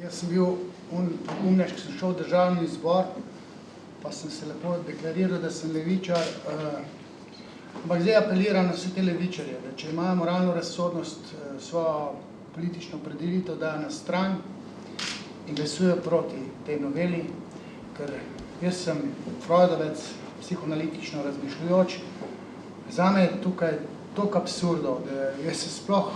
Jaz sem bil pogumnež, ki sem šel v državni zbor, pa sem se lepo deklariral, da sem levičar, ampak zdaj apeliram na vse te levičarje, da če imajo moralno razsodnost svojo politično opredelitev, dajo na stran in glasujejo proti tej noveli, ker jaz sem freudovec, psihoanalitično razmišljujoč. Zame je tukaj toliko absurdov, da jaz se sploh,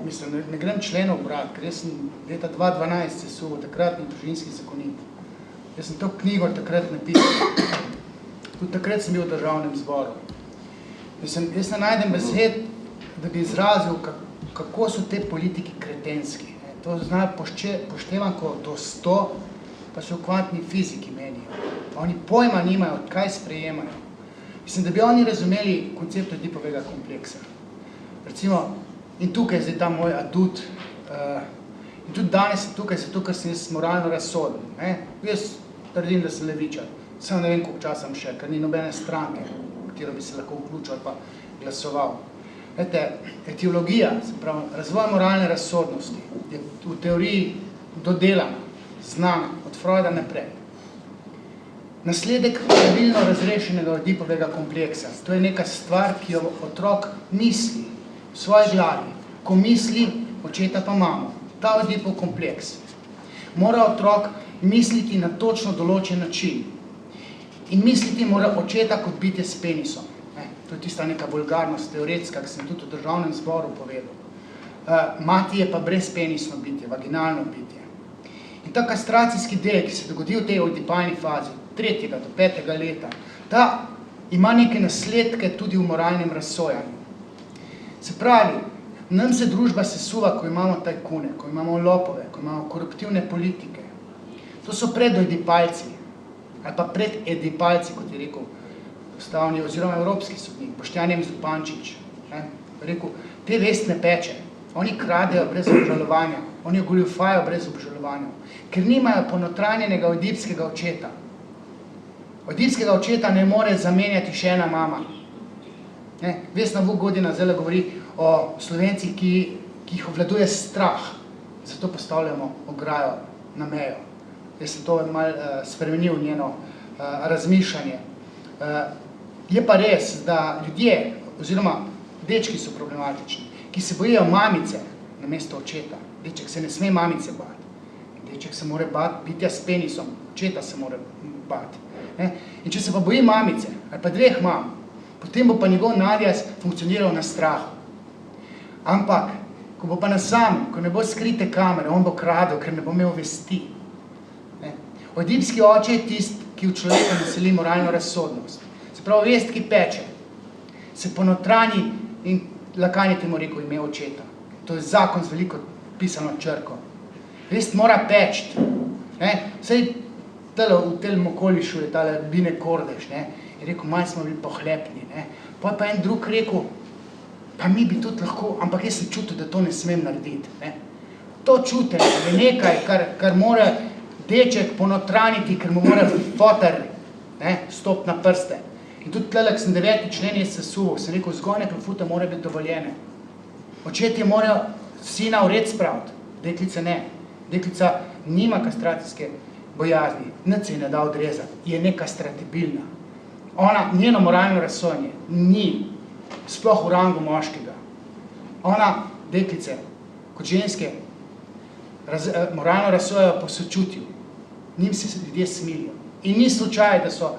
mislim, ne grem členov brati, ker jaz sem leta 2012 sesul takratni družinski zakonik. Jaz sem to knjigo takrat napisal. Tudi takrat sem bil v državnem zboru. Mislim, jaz ne najdem besed, da bi izrazil, kako so te politiki kretenski. To znajo poštevanko do 100, pa se v kvantni fiziki menijo. Oni pojma nimajo, kaj sprejemajo. Mislim, da bi oni razumeli koncept Oedipovega kompleksa. Recimo, in tukaj je zdaj ta moj adut, in tudi danes sem tukaj, zato ker sem jaz moralno razsoden. Jaz trdim, da sem levičar. Samo ne vem, koliko časa sem še, ker ni nobene stranke, v katero bi se lahko vključil ali pa glasoval. Etiologija, se pravi, razvoj moralne razsodnosti je v teoriji dodelana, znana, od Freuda naprej. Nasledek pravilno razrešenega Oedipovega kompleksa. To je neka stvar, ki jo otrok misli v svoji glavi. Ko misli, očeta pa mamo. Ta Oedipov kompleks. Mora otrok misliti na točno določen način. In misliti mora očeta kot bitje s penisom. To je tista neka vulgarnost teoretska, ki sem tudi v državnem zboru povedal. Mati je pa brezpenisno bitje, vaginalno bitje. In ta kastracijski del, ki se dogodi v tej oedipalni fazi, 3. do 5. leta, ta ima neke nasledke tudi v moralnem razsojanju. Se pravi, nam se družba sesuva, ko imamo tajkune, ko imamo lopove, ko imamo koruptivne politike. To so predoedipalci, ali pa prededipalci, kot je rekel ustavni oziroma evropski sodnik, Boštjan Zupančič. Rekel, te vest ne peče, oni kradejo brez obžalovanja, oni goljufajo brez obžalovanja, ker nimajo ponotranjenega oedipskega očeta. Oedipskega očeta ne more zamenjati še ena mama. Vesna Vuk-Godina zdaj govori o Slovencih, ki jih obvladuje strah, zato postavljamo ograjo na mejo. Jaz sem to malo spremenil njeno razmišljanje. Je pa res, da ljudje, oziroma dečki so problematični, ki se bojijo mamice namesto očeta. Deček se ne sme mamice bati. Deček se mora bati bitja s penisom, očeta se mora bati. In če se pa boji mamice, ali pa dveh mam, potem bo pa njegov nadjaz funkcioniral na strahu. Ampak, ko bo pa na samem, ko ne bo skrite kamere, on bo kradel, ker ne bo imel vesti. Oedipski oče je tist, ki v človeku naseli moralno razsodnost. Se pravi, vest, ki peče, se ponotranji in Lacan je temu rekel ime očeta. To je zakon z veliko pisano črko. Vest mora peči. Saj v tem okolišu je tale Bine Kordež, je rekel, malo smo bili pohlepni. Pa je pa en drug rekel, pa mi bi tudi lahko, ampak jaz sem čutil, da to ne smem narediti. To čutenje je nekaj, kar mora deček ponotraniti, ker mu mora fotar stopiti na prste. In tudi tlelek sem 9. člen je sesul, sem rekel, vzgojne klofute mora biti dovoljene. Očetje morajo sina v red spraviti, deklica ne. Deklica nima kastracijske bojazni, nič se je ne da odrezati, je nekastratibilna. Ona, njeno moralno razsojanje, ni sploh v rangu moškega. Ona, deklice, kot ženske, moralno razsojajo po sočutju. Njim se ljudje smilijo. In ni slučaj, da so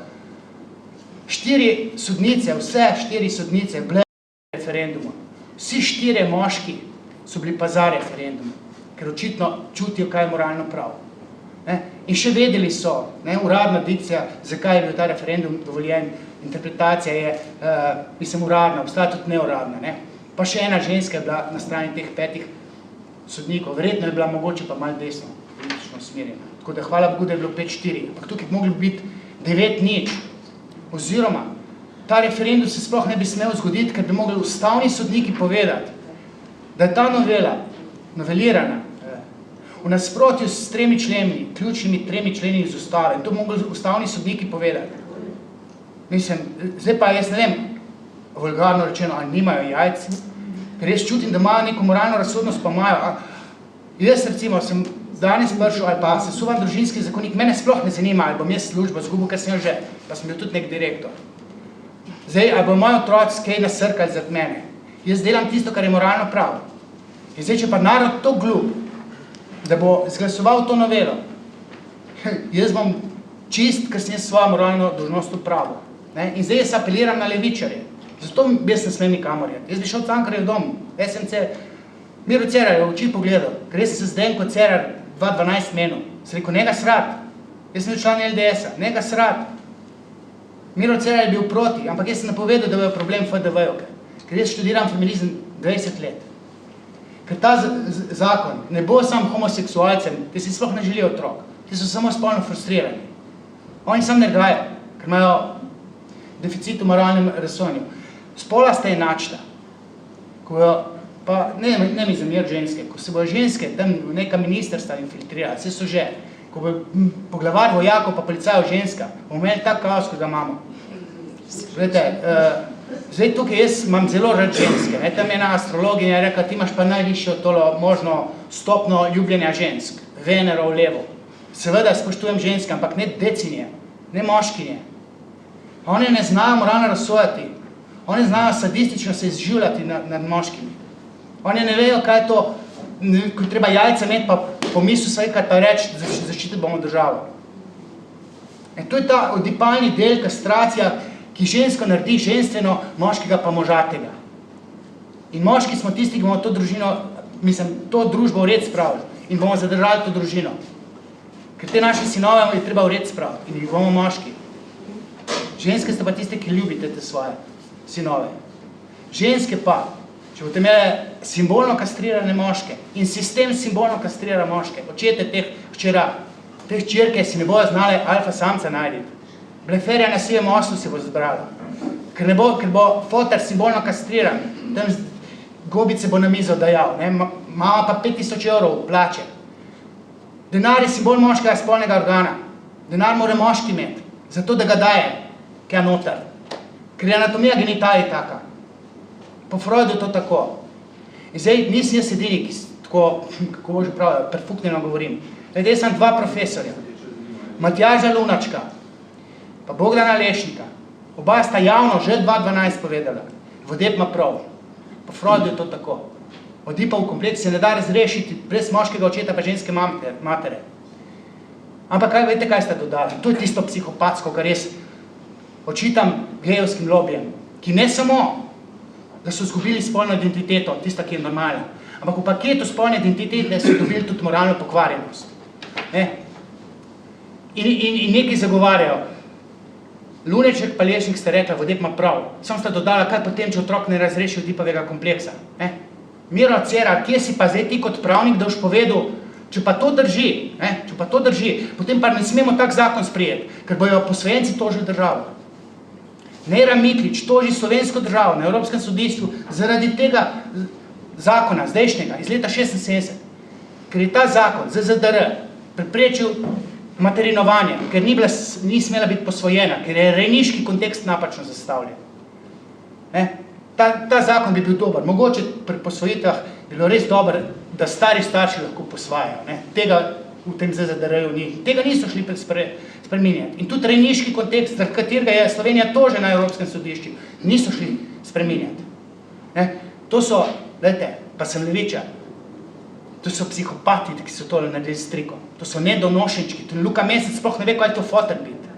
4 sodnice, vse 4 sodnice bile referenduma. Vsi 4 moški so bili pa za referendum, ker očitno čutijo, kaj je moralno prav. In še vedeli so, uradna dikcija, zakaj je bil ta referendum dovoljen, interpretacija je, mislim, uradna, obstaja tudi neuradna. Pa še ena ženska je bila na strani teh 5 sodnikov, verjetno je bila mogoče pa malo desno, politično usmerjena. Tako da hvala Bogu, da je bilo 5-4, ampak tukaj bi mogli biti 9-0. Oziroma, ta referendum se sploh ne bi smel zgoditi, ker bi mogli ustavni sodniki povedati, da je ta novela novelirana v nasprotju s 3 členi, ključnimi 3 členi iz ustave. In to bi mogli ustavni sodniki povedati. Mislim, zdaj pa jaz ne vem, vulgarno rečeno, ali nimajo jajc, ker jaz čutim, da imajo neko moralno razsodnost, pa imajo. Jaz recimo sem danes prišel, ali pa sesuvam družinski zakonik, mene sploh ne zanima, ali bom jaz službo zgubil, ker sem jo že, pa sem bil tudi nek direktor. Zdaj, ali bo moj otroci kaj nasrkali zaradi mene. Jaz delam tisto, kar je moralno prav. In zdaj, če pa narod to glup, da bo izglasoval to novelo, jaz bom čist, ker sem jaz svojo moralno dolžnost upravil. In zdaj jaz apeliram na levičarje. Zato jaz ne smem nikamor jeti. Jaz bi šel Cankarjev dom, SMC, Miro Cerar je v oči pogledal, ker jaz sem se Zdenko Cerar 2012 menil. Sem rekel, njega srat. Jaz sem bil član LDS-a, njega srat. Miro Cerar je bil proti, ampak jaz sem napovedal, da je problem FDV-ovke. Ker jaz študiram feminizem 20 let. Ker ta zakon ne bo sam homoseksualcem, ki si sploh ne želijo otrok. Ti so samo spolno frustrirani. Oni sam ne gajo, ker imajo deficit v moralnem razsojnju. Spola sta enačta. Pa ne mi zamer ženske, ko se bojo ženske tam v neka ministrstva infiltrirali, vse so že, ko bo poglavar vojakov pa policajev ženska, bomo imeli tak kaos, ko ga imamo. Zdaj tukaj jaz imam zelo rad ženske, tam ena astrologinja je rekla, ti imaš pa najvišjo tolo možno stopno ljubljenja žensk, Venero v levo. Seveda spoštujem ženske, ampak ne decinje, ne moškinje. One ne znajo moralno razsojati, one znajo sadistično se izživljati nad moškimi. Oni ne vejo, kaj je to, ko treba jajca imeti, pa pomislu svojkrat pa reči, zaščititi bomo državo. In to je ta odipalni del, kastracija, ki žensko naredi ženstveno, moškega pa možatega. In moški smo tisti, ki bomo to družino, to družbo v red spravili in bomo zadržali to družino. Ker te naše sinove je treba v red spraviti in jih bomo moški. Ženske ste pa tiste, ki ljubite te svoje sinove. Ženske pa, če boste imeli simbolno kastrirane moške in sistem simbolno kastrira moške, očete teh hčera, te hčerke si ne bojo znale alfa samca najditi. Bleferja na sivem oslu se bo zbrala. Ker bo fotar simbolno kastriran, tam gobice bo na mizo dajal, mama pa 5000 evrov plače. Denar je simbol moškega spolnega organa. Denar mora moški imeti, zato da ga daje, kaj noter. Ker je anatomija genitalij taka. Po Freudu je to tako. In zdaj nisem jaz edini, ki tako, kako bože pravijo, perfuktno govorim. Zdaj sem dva profesorja, Matjaža Lunačka, pa Bogdana Lešnika. Oba sta javno že 2012 povedala. Vodeb ima prav. Po Freudu je to tako. Odipov kompleks se ne da razrešiti brez moškega očeta pa ženske matere. Ampak veste, kaj sta dodali? To je tisto psihopatsko, kar res očitam gejovskim lobijem, ki ne samo da so izgubili spolno identiteto, tista, ki je normalna. Ampak v paketu spolne identitete so dobili tudi moralno pokvarjenost. In nekaj zagovarjajo. Luneček pa Lešnik sta rekla, vodeb ima prav. Sam sta dodala, kaj potem, če otrok ne razreši Oedipovega kompleksa. Miro Cerar, kje si pa zdaj ti kot pravnik, da boš povedal, če pa to drži, potem pa ne smemo tak zakon sprijeti, ker bojo posvojenci tožili državo. Nejra Miklič toži slovensko državo na Evropskem sodišču zaradi tega zakona, zdajšnjega, iz leta 1976, ker je ta zakon, ZZDR, preprečil materinovanje, ker ni smela biti posvojena, ker je rejniški kontekst napačno zastavljen. Ta zakon bi bil dober. Mogoče pri posvojitvah bilo res dober, da stari starši lahko posvajajo. Tega v tem ZZDR-ju ni. Tega niso šli spreminjati. In tudi rejniški kontekst, za katerega je Slovenija tožena na Evropskem sodišču, niso šli spreminjati. To so, gledajte, pa sem levičar, to so psihopati, ki so tole naredili s trikom. To so nedonošenčki. Luka Mesec sploh ne ve, kaj je to fotor biti.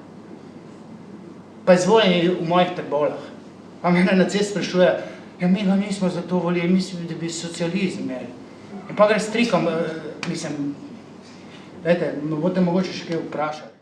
Pa izvoljeni v mojih trbolah. Pa mene na cest sprašuje, ja, mi ga nismo za to volili, mislim, da bi socializm imeli. In pa gre s trikom, mislim, dajte, boste mogoče še kaj vprašati.